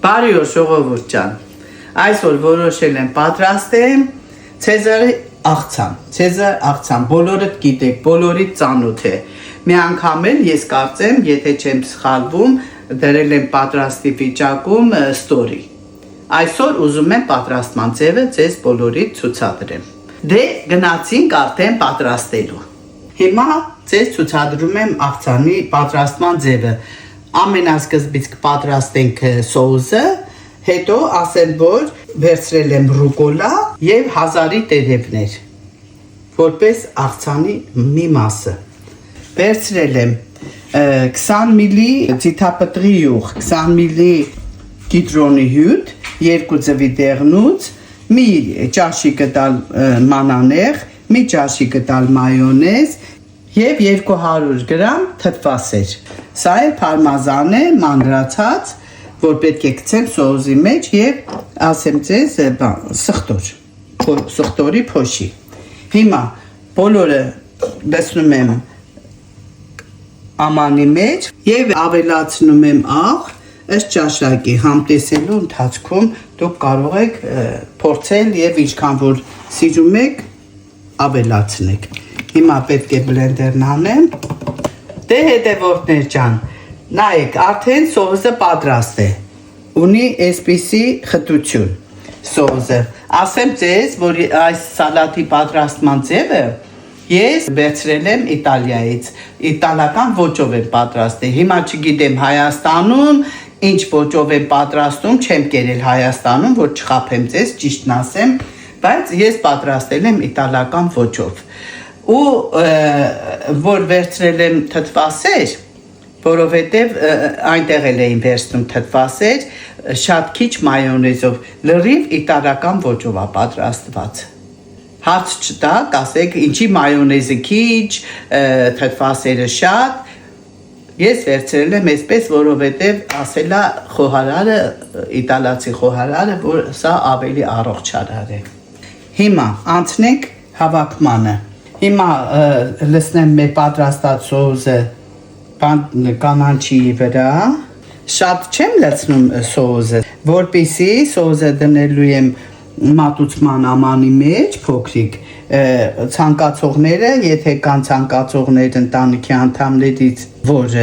Բարի օր ժողովուրդ ջան։ Այսօր որոշել եմ պատրաստեմ Ցեզարի աղցան։ Ցեզար աղցան, բոլորդ գիտեք, բոլորիդ ծանոթ է։ Մի անգամ էլ ես կարծեմ, եթե չեմ սխալվում, դրել եմ պատրաստի վիճակում story։ Այսօր ուզում եմ պատրաստման ձևը ձեզ բոլորիդ ցուցադրեմ։ Դե գնացինք արդեն պատրաստելու։ Հիմա ձեզ ցուցադրում եմ աղցանի պատրաստման ձևը։ Ամենասկզբից կպատրաստենք սոուսը, հետո ասեմ, որ վերցրել եմ ռուկոլա եւ հազարի տերևներ, որպես աղցանի մի մասը։ Վերցրել եմ 20 մլի ձիթապտղի յուղ, 20 մլի կիտրոնի հյութ, 2 ձվի դեղնուց, մի ճաշի կտալ մանանեխ, մի ճաշի կտալ մայոնեզ եւ 200 գրամ թթվասեր։ Սա է պարմազան է, մանրացած, որ պետք է գցեմ սոուսի մեջ եւ ասեմ ձեզ սխտորի փոշի։ Հիմա բոլորը լցնում եմ ամանի մեջ եւ ավելացնում եմ աղ ըստ ճաշակի համտեսելու ընթացքում դուք կարող եք փորձել եւ ինչքան որ սիրում եք ավելացնեք։ Հիմա պետք է բլենդերն անեմ։ Դե հետևորդներ ջան, նայեք, արդեն սոուսը պատրաստ է։ Ունի այսպիսի խտություն սոուսը։ Ասեմ ձեզ, որ այս սալատի պատրաստման ձևը ես վերցրել եմ Իտալիայից, իտալական ոճով եմ պատրաստել։ Հիմա չգիտեմ Հայաստանում ինչ ոճով եմ պատրաստում, չեմ կերել Հայաստանում, որ չխաբեմ ձեզ, ճիշտն ասեմ, բայց ես պատրաստել եմ իտալական ոճով։ Ու որ վերցրել եմ թթվասեր, որովհետև այնտեղ էլ էին վերցնում թթվասեր, շատ քիչ մայոնեզով, լրիվ իտալական ոճով է պատրաստված։ Հարց չտակ, ասեք, ինչի մայոնեզը քիչ, թթվասերը շատ, ես վերցրել եմ այսպես, որովհետև ասելա խոհարարը, իտալացի խոհարարը, որ սա ավելի առողջարար է։ Հիմա անցնենք հավաքմանը։ Հիմա լցնեմ մեր պատրաստած սոուսը կանանչի վրա, շատ չեմ լցնում սոուսը, որպեսզի սոուսը դնելու եմ մատուցման ամանի մեջ փոքրիկ, ցանկացողները, եթե կան ցանկացողներ ընտանիքի անդամներից, որ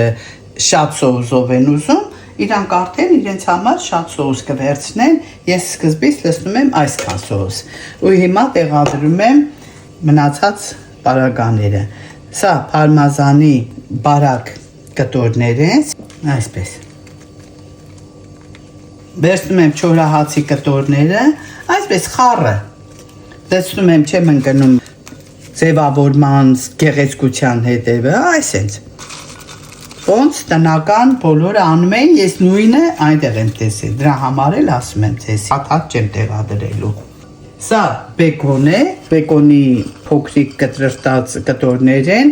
շատ սոուսով են ուզում, իրանք արդեն իրենց համար շատ սոուս կվերցնեն, ես սկզբից լցնում եմ այսքան սոուս, ու հիմա տեղադրում եմ մնացած պարագաները։ Սա պարմազանի բարակ կտորներ են, այսպես։ Վերցնում եմ չորահացի կտորները, այսպես խառը։ Լցնում եմ, չեմ ընկնում ձևավորման գեղեցկության հետևը, այսենց։ Ոնց տնական բոլորը անում են, ես նույնը այնտեղ եմ տեսել, դրա համար էլ ասում եմ ձեզ, հատ չեմ տեղադրելու։ Սա բեկոն է, բեկոնի փոքրիկ կտրտած կտորներ են,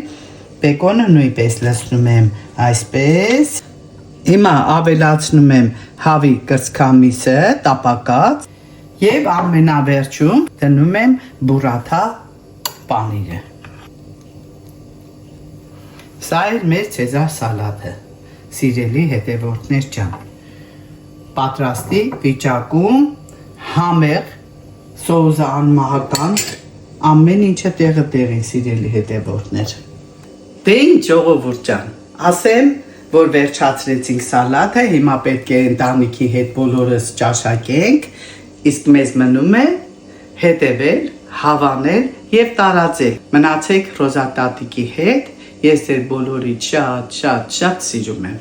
բեկոնը նույնպես լցնում եմ այսպես, հիմա ավելացնում եմ հավի կրծքամիսը, տապակած, և ամենավերջում դնում եմ բուրաթա պանիրը։ Սա էր մեր Ցեզար սալատը, սիրելի հետևորդներ ջան, պատրաստի վիճակում համեղ սոուսը անմահական, ամեն ինչը տեղը տեղին սիրելի հետևորդներ։ Դե ինչ ժողովուրդ ջան, ասեմ, որ վերջացրեցինք սալատը, հիմա պետք է ընտանիքի հետ բոլորս ճաշակենք, իսկ մեզ մնում է հետևել, հավանել և տարածել։ Մնացեք Ռոզա տատիկի հետ, ես ձեր բոլորիդ շատ սիրում եմ։